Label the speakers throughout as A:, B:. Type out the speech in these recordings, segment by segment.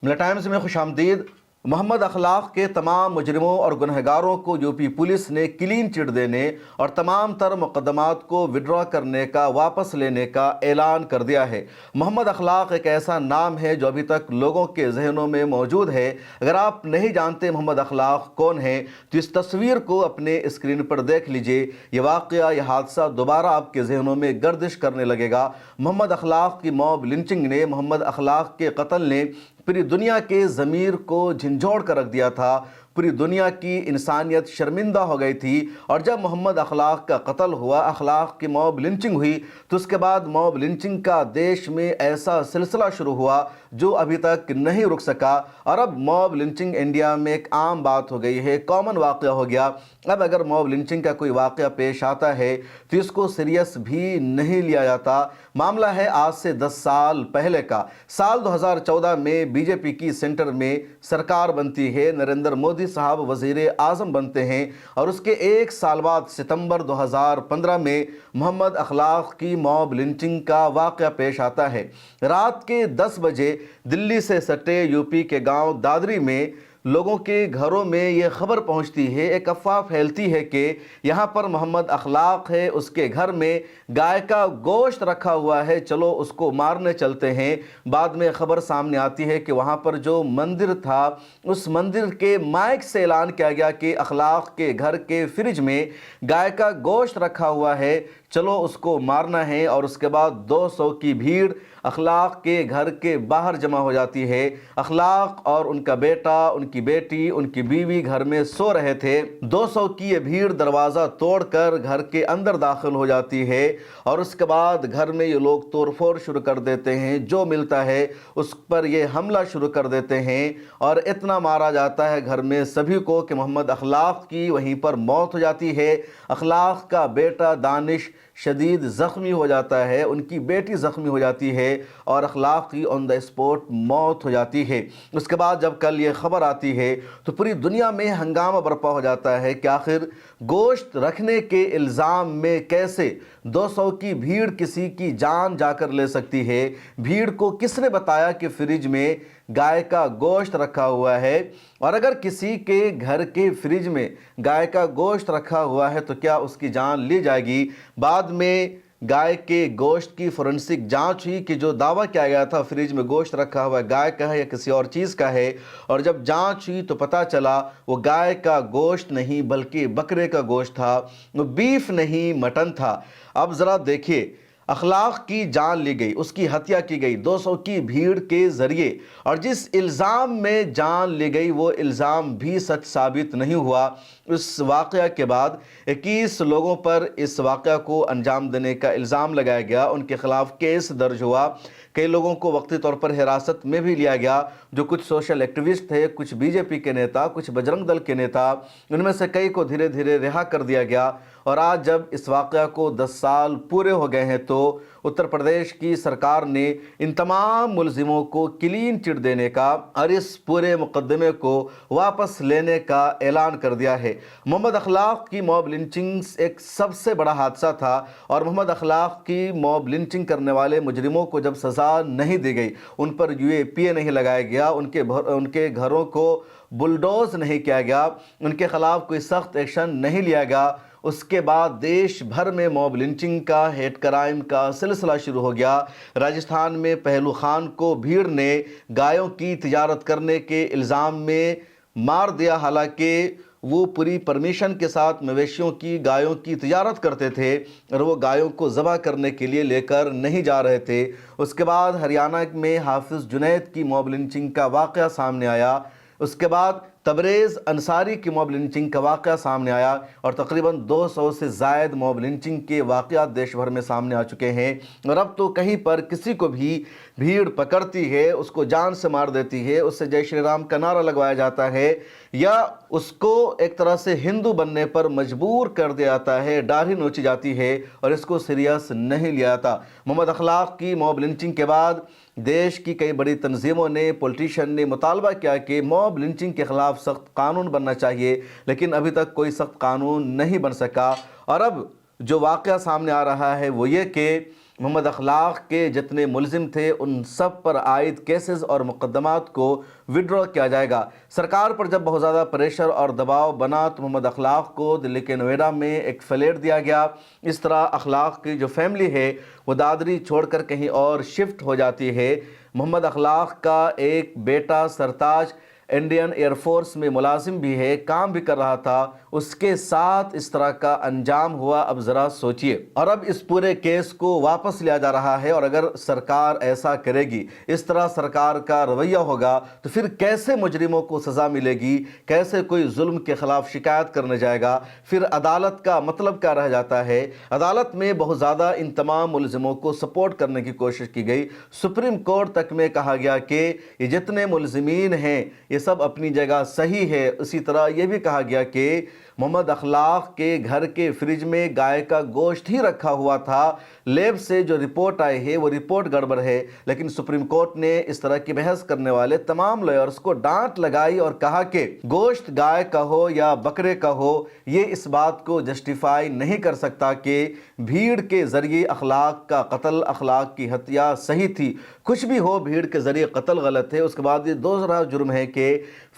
A: ملا ٹائمز میں خوش آمدید۔ محمد اخلاق کے تمام مجرموں اور گنہگاروں کو یو پی پولیس نے کلین چٹ دینے اور تمام تر مقدمات کو وڈرا کرنے کا واپس لینے کا اعلان کر دیا ہے۔ محمد اخلاق ایک ایسا نام ہے جو ابھی تک لوگوں کے ذہنوں میں موجود ہے۔ اگر آپ نہیں جانتے محمد اخلاق کون ہے تو اس تصویر کو اپنے اسکرین پر دیکھ لیجئے۔ یہ واقعہ، یہ حادثہ دوبارہ آپ کے ذہنوں میں گردش کرنے لگے گا۔ محمد اخلاق کی موب لنچنگ نے، محمد اخلاق کے قتل نے پوری دنیا کے ضمیر کو جھنجھوڑ کر رکھ دیا تھا۔ پوری دنیا کی انسانیت شرمندہ ہو گئی تھی، اور جب محمد اخلاق کا قتل ہوا، اخلاق کی موب لنچنگ ہوئی، تو اس کے بعد موب لنچنگ کا دیش میں ایسا سلسلہ شروع ہوا جو ابھی تک نہیں رک سکا، اور اب موب لنچنگ انڈیا میں ایک عام بات ہو گئی ہے، کامن واقعہ ہو گیا۔ اب اگر موب لنچنگ کا کوئی واقعہ پیش آتا ہے تو اس کو سیریس بھی نہیں لیا جاتا۔ معاملہ ہے آج سے 10 سال پہلے کا۔ سال 2014 میں بی جے پی کی سینٹر میں سرکار بنتی ہے، نریندر مودی صاحب وزیر اعظم بنتے ہیں، اور اس کے ایک سال بعد ستمبر 2015 میں محمد اخلاق کی موب لنچنگ کا واقعہ پیش آتا ہے۔ رات کے 10 بجے دلی سے سٹے یو پی کے گاؤں دادری میں لوگوں کے گھروں میں یہ خبر پہنچتی ہے، ایک افواہ پھیلتی ہے کہ یہاں پر محمد اخلاق ہے، اس کے گھر میں گائے کا گوشت رکھا ہوا ہے، چلو اس کو مارنے چلتے ہیں۔ بعد میں خبر سامنے آتی ہے کہ وہاں پر جو مندر تھا، اس مندر کے مائک سے اعلان کیا گیا کہ اخلاق کے گھر کے فریج میں گائے کا گوشت رکھا ہوا ہے، چلو اس کو مارنا ہے۔ اور اس کے بعد 200 کی بھیڑ اخلاق کے گھر کے باہر جمع ہو جاتی ہے۔ اخلاق اور ان کا بیٹا، ان کی بیٹی، ان کی بیوی گھر میں سو رہے تھے۔ 200 کی یہ بھیڑ دروازہ توڑ کر گھر کے اندر داخل ہو جاتی ہے، اور اس کے بعد گھر میں یہ لوگ توڑ پھوڑ شروع کر دیتے ہیں، جو ملتا ہے اس پر یہ حملہ شروع کر دیتے ہیں، اور اتنا مارا جاتا ہے گھر میں سبھی کو کہ محمد اخلاق کی وہیں پر موت ہو جاتی ہے۔ اخلاق کا بیٹا دانش شدید زخمی ہو جاتا ہے، ان کی بیٹی زخمی ہو جاتی ہے، اور اخلاق کی آن دا اسپوٹ موت ہو جاتی ہے۔ اس کے بعد جب کل یہ خبر آتی ہے تو پوری دنیا میں ہنگامہ برپا ہو جاتا ہے کہ آخر گوشت رکھنے کے الزام میں کیسے 200 کی بھیڑ کسی کی جان جا کر لے سکتی ہے۔ بھیڑ کو کس نے بتایا کہ فریج میں گائے کا گوشت رکھا ہوا ہے؟ اور اگر کسی کے گھر کے فریج میں گائے کا گوشت رکھا ہوا ہے تو کیا اس کی جان لی جائے گی؟ بعد میں گائے کے گوشت کی فورنسک جانچ ہوئی کہ جو دعویٰ کیا گیا تھا فریج میں گوشت رکھا ہوا ہے گائے کا ہے یا کسی اور چیز کا ہے، اور جب جانچ ہوئی تو پتہ چلا وہ گائے کا گوشت نہیں بلکہ بکرے کا گوشت تھا، وہ بیف نہیں مٹن تھا۔ اب ذرا دیکھیے، اخلاق کی جان لی گئی، اس کی ہتیا کی گئی 200 کی بھیڑ کے ذریعے، اور جس الزام میں جان لی گئی وہ الزام بھی سچ ثابت نہیں ہوا۔ اس واقعہ کے بعد 21 لوگوں پر اس واقعہ کو انجام دینے کا الزام لگایا گیا، ان کے خلاف کیس درج ہوا۔ کئی لوگوں کو وقتی طور پر حراست میں بھی لیا گیا، جو کچھ سوشل ایکٹیوسٹ تھے، کچھ بی جے پی کے نیتا، کچھ بجرنگ دل کے نیتا، ان میں سے کئی کو دھیرے دھیرے رہا کر دیا گیا۔ اور آج جب اس واقعہ کو 10 سال پورے ہو گئے ہیں تو اتر پردیش کی سرکار نے ان تمام ملزموں کو کلین چٹ دینے کا اور اس پورے مقدمے کو واپس لینے کا اعلان کر دیا ہے۔ محمد اخلاق کی موب لنچنگ ایک سب سے بڑا حادثہ تھا، اور محمد اخلاق کی موب لنچنگ کرنے والے مجرموں کو جب سزا نہیں دی گئی، ان پر UAPA نہیں لگایا گیا، ان کے گھروں کو بلڈوز نہیں کیا گیا، ان کے خلاف کوئی سخت ایکشن نہیں لیا گیا، اس کے بعد دیش بھر میں موب لنچنگ کا، ہیٹ کرائم کا سلسلہ شروع ہو گیا۔ راجستھان میں پہلو خان کو بھیڑ نے گایوں کی تجارت کرنے کے الزام میں مار دیا، حالانکہ وہ پوری پرمیشن کے ساتھ مویشیوں کی، گایوں کی تجارت کرتے تھے، اور وہ گایوں کو ذبح کرنے کے لیے لے کر نہیں جا رہے تھے۔ اس کے بعد ہریانہ میں حافظ جنید کی موب لنچنگ کا واقعہ سامنے آیا، اس کے بعد تبریز انصاری کی موب لنچنگ کا واقعہ سامنے آیا، اور تقریباً 200 سے زائد موب لنچنگ کے واقعات دیش بھر میں سامنے آ چکے ہیں۔ اور اب تو کہیں پر کسی کو بھی بھیڑ پکڑتی ہے، اس کو جان سے مار دیتی ہے، اس سے جے شری رام کا نعرہ لگوایا جاتا ہے، یا اس کو ایک طرح سے ہندو بننے پر مجبور کر دیا جاتا ہے، داڑھی نوچی جاتی ہے، اور اس کو سیریس نہیں لیا جاتا۔ محمد اخلاق کی موب لنچنگ کے بعد دیش کی کئی بڑی تنظیموں نے، پولیٹیشین نے مطالبہ کیا کہ موب لنچنگ کے خلاف سخت قانون بننا چاہیے، لیکن ابھی تک کوئی سخت قانون نہیں بن سکا۔ اور اب جو واقعہ سامنے آ رہا ہے وہ یہ کہ محمد اخلاق کے جتنے ملزم تھے ان سب پر عائد کیسز اور مقدمات کو وڈرا کیا جائے گا۔ سرکار پر جب بہت زیادہ پریشر اور دباؤ بنا تو محمد اخلاق کو دلی کے نوئیڈا میں ایک فلیٹ دیا گیا۔ اس طرح اخلاق کی جو فیملی ہے وہ دادری چھوڑ کر کہیں اور شفٹ ہو جاتی ہے۔ محمد اخلاق کا ایک بیٹا سرتاج انڈین ایئر فورس میں ملازم بھی ہے، کام بھی کر رہا تھا، اس کے ساتھ اس طرح کا انجام ہوا۔ اب ذرا سوچئے، اور اب اس پورے کیس کو واپس لیا جا رہا ہے، اور اگر سرکار ایسا کرے گی، اس طرح سرکار کا رویہ ہوگا تو پھر کیسے مجرموں کو سزا ملے گی؟ کیسے کوئی ظلم کے خلاف شکایت کرنے جائے گا؟ پھر عدالت کا مطلب کیا رہ جاتا ہے؟ عدالت میں بہت زیادہ ان تمام ملزموں کو سپورٹ کرنے کی کوشش کی گئی۔ سپریم کورٹ تک میں کہا گیا کہ یہ جتنے ملزمین ہیں یہ سب اپنی جگہ صحیح ہے۔ اسی طرح یہ بھی کہا گیا کہ محمد اخلاق کے گھر کے فریج میں گائے کا گوشت ہی رکھا ہوا تھا، لیب سے جو رپورٹ آئی ہے وہ رپورٹ گڑبڑ ہے۔ لیکن سپریم کورٹ نے اس طرح کی بحث کرنے والے تمام لائرز کو ڈانٹ لگائی اور کہا کہ گوشت گائے کا ہو یا بکرے کا ہو، یہ اس بات کو جسٹیفائی نہیں کر سکتا کہ بھیڑ کے ذریعے اخلاق کا قتل، اخلاق کی ہتیا صحیح تھی۔ کچھ بھی ہو، بھیڑ کے ذریعے قتل غلط ہے۔ اس کے بعد یہ دوسرا جرم ہے کہ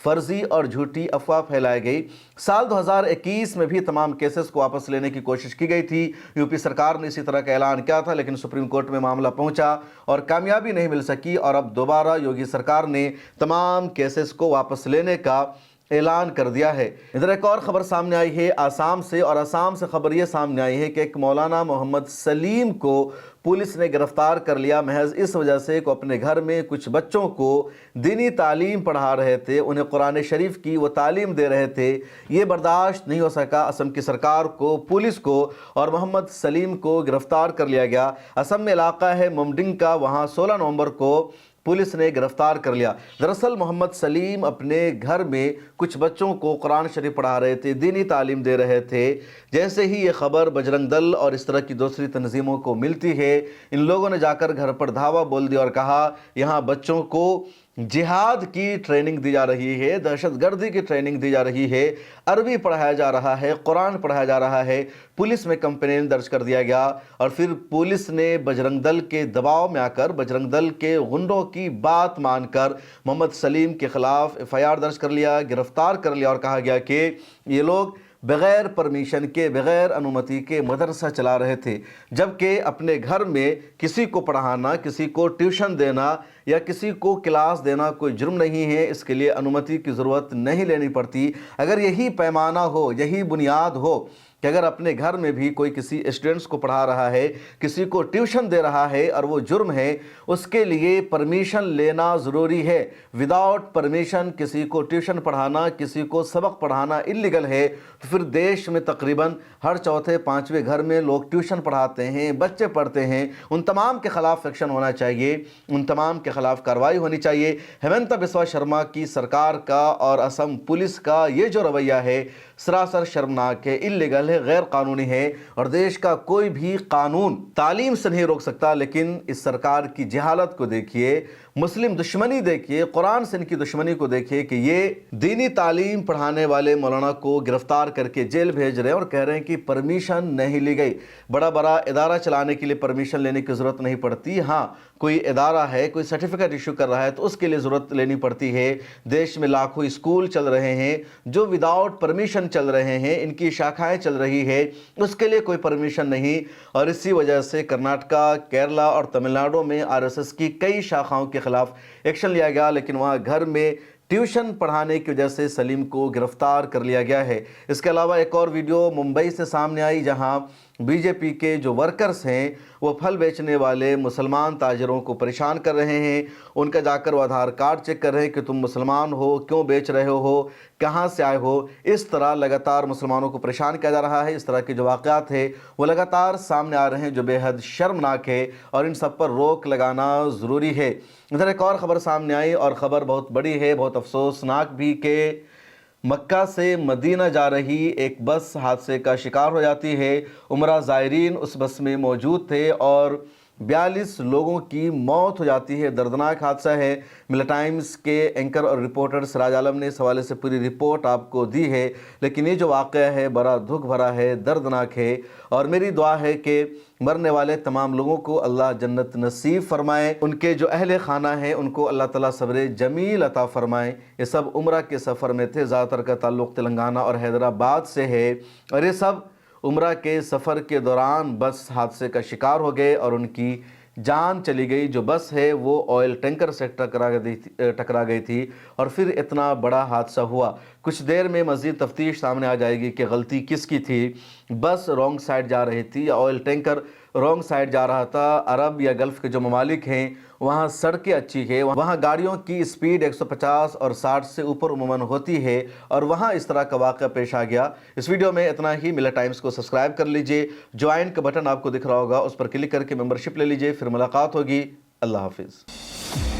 A: فرضی اور جھوٹی افواہ پھیلائی گئی۔ سال 2021 میں بھی تمام کیسز کو واپس لینے کی کوشش کی گئی تھی۔ یو پی سرکار نے اسی طرح کا اعلان کیا تھا، لیکن سپریم کورٹ میں معاملہ پہنچا اور کامیابی نہیں مل سکی، اور اب دوبارہ یوگی سرکار نے تمام کیسز کو واپس لینے کا اعلان کر دیا ہے۔ ادھر ایک اور خبر سامنے آئی ہے آسام سے، اور آسام سے خبر یہ سامنے آئی ہے کہ ایک مولانا محمد سلیم کو پولیس نے گرفتار کر لیا، محض اس وجہ سے کہ اپنے گھر میں کچھ بچوں کو دینی تعلیم پڑھا رہے تھے، انہیں قرآن شریف کی وہ تعلیم دے رہے تھے۔ یہ برداشت نہیں ہو سکا اسم کی سرکار کو، پولیس کو، اور محمد سلیم کو گرفتار کر لیا گیا۔ اسم میں علاقہ ہے ممڈنگ کا، وہاں 16 نومبر کو پولیس نے گرفتار کر لیا۔ دراصل محمد سلیم اپنے گھر میں کچھ بچوں کو قرآن شریف پڑھا رہے تھے، دینی تعلیم دے رہے تھے۔ جیسے ہی یہ خبر بجرنگ دل اور اس طرح کی دوسری تنظیموں کو ملتی ہے، ان لوگوں نے جا کر گھر پر دھاوا بول دیا اور کہا یہاں بچوں کو جہاد کی ٹریننگ دی جا رہی ہے، دہشت گردی کی ٹریننگ دی جا رہی ہے، عربی پڑھایا جا رہا ہے، قرآن پڑھایا جا رہا ہے۔ پولیس میں کمپلین درج کر دیا گیا، اور پھر پولیس نے بجرنگ دل کے دباؤ میں آ کر، بجرنگ دل کے غنڈوں کی بات مان کر محمد سلیم کے خلاف FIR درج کر لیا، گرفتار کر لیا، اور کہا گیا کہ یہ لوگ بغیر پرمیشن کے، بغیر انومتی کے مدرسہ چلا رہے تھے، جبکہ اپنے گھر میں کسی کو پڑھانا، کسی کو ٹیوشن دینا یا کسی کو کلاس دینا کوئی جرم نہیں ہے۔ اس کے لیے انومتی کی ضرورت نہیں لینی پڑتی۔ اگر یہی پیمانہ ہو، یہی بنیاد ہو کہ اگر اپنے گھر میں بھی کوئی کسی اسٹوڈنٹس کو پڑھا رہا ہے، کسی کو ٹیوشن دے رہا ہے اور وہ جرم ہے، اس کے لیے پرمیشن لینا ضروری ہے۔ وداؤٹ پرمیشن کسی کو ٹیوشن پڑھانا، کسی کو سبق پڑھانا انلیگل ہے، تو پھر دیش میں تقریباً ہر چوتھے پانچویں گھر میں لوگ ٹیوشن پڑھاتے ہیں، بچے پڑھتے ہیں۔ ان تمام کے خلاف ایکشن ہونا چاہیے، ان تمام کے خلاف کارروائی ہونی چاہیے۔ ہیمنتا بسوا شرما کی سرکار کا اور اسم پولیس کا یہ جو رویہ ہے سراسر شرمناک ہے، انلیگل ہے، غیر قانونی ہے، اور دیش کا کوئی بھی قانون تعلیم سے نہیں روک سکتا۔ لیکن اس سرکار کی جہالت کو دیکھیے، مسلم دشمنی دیکھیے، قرآن سے ان کی دشمنی کو دیکھیے کہ یہ دینی تعلیم پڑھانے والے مولانا کو گرفتار کر کے جیل بھیج رہے ہیں اور کہہ رہے ہیں کہ پرمیشن نہیں لی گئی۔ بڑا بڑا ادارہ چلانے کے لیے پرمیشن لینے کی ضرورت نہیں پڑتی۔ ہاں، کوئی ادارہ ہے، کوئی سرٹیفکیٹ ایشو کر رہا ہے تو اس کے لیے ضرورت لینی پڑتی ہے۔ دیش میں لاکھوں اسکول چل رہے ہیں جو وداؤٹ پرمیشن چل رہے ہیں، ان کی شاخائیں چل رہی ہے، اس کے لیے کوئی پرمیشن نہیں، اور اسی وجہ سے کرناٹکا، کیرلا اور تمل ناڈو میں RSS کی کئی شاخاؤں کے خلاف ایکشن لیا گیا، لیکن وہاں گھر میں ٹیوشن پڑھانے کی وجہ سے سلیم کو گرفتار کر لیا گیا ہے۔ اس کے علاوہ ایک اور ویڈیو ممبئی سے سامنے آئی جہاں BJP کے جو ورکرز ہیں وہ پھل بیچنے والے مسلمان تاجروں کو پریشان کر رہے ہیں، ان کا جا کر وہ آدھار کارڈ چیک کر رہے ہیں کہ تم مسلمان ہو، کیوں بیچ رہے ہو، کہاں سے آئے ہو۔ اس طرح لگاتار مسلمانوں کو پریشان کیا جا رہا ہے۔ اس طرح کے جو واقعات ہیں وہ لگاتار سامنے آ رہے ہیں جو بے حد شرمناک ہے، اور ان سب پر روک لگانا ضروری ہے۔ ادھر ایک اور خبر سامنے آئی، اور خبر بہت بڑی ہے، بہت افسوسناک بھی، کہ مکہ سے مدینہ جا رہی ایک بس حادثے کا شکار ہو جاتی ہے۔ عمرہ زائرین اس بس میں موجود تھے اور 42 لوگوں کی موت ہو جاتی ہے۔ دردناک حادثہ ہے۔ ملت ٹائمز کے اینکر اور رپورٹر سراج عالم نے اس حوالے سے پوری رپورٹ آپ کو دی ہے، لیکن یہ جو واقعہ ہے بڑا دکھ بھرا ہے، دردناک ہے، اور میری دعا ہے کہ مرنے والے تمام لوگوں کو اللہ جنت نصیب فرمائے، ان کے جو اہل خانہ ہیں ان کو اللہ تعالیٰ صبر جمیل عطا فرمائے۔ یہ سب عمرہ کے سفر میں تھے، زیادہ تر کا تعلق تلنگانہ اور حیدرآباد سے ہے، اور یہ سب عمرہ کے سفر کے دوران بس حادثے کا شکار ہو گئے اور ان کی جان چلی گئی۔ جو بس ہے وہ آئل ٹینکر سے ٹکرا گئی تھی اور پھر اتنا بڑا حادثہ ہوا۔ کچھ دیر میں مزید تفتیش سامنے آ جائے گی کہ غلطی کس کی تھی۔ بس رونگ سائیڈ جا رہی تھی یا آئل ٹینکر رونگ سائیڈ جا رہا تھا۔ عرب یا گلف کے جو ممالک ہیں وہاں سڑکیں اچھی ہیں، وہاں گاڑیوں کی سپیڈ 150 اور 60 سے اوپر عموماً ہوتی ہے، اور وہاں اس طرح کا واقعہ پیش آ گیا۔ اس ویڈیو میں اتنا ہی۔ ملت ٹائمز کو سبسکرائب کر لیجئے، جوائن کا بٹن آپ کو دکھ رہا ہوگا، اس پر کلک کر کے ممبرشپ لے لیجئے۔ پھر ملاقات ہوگی۔ اللہ حافظ۔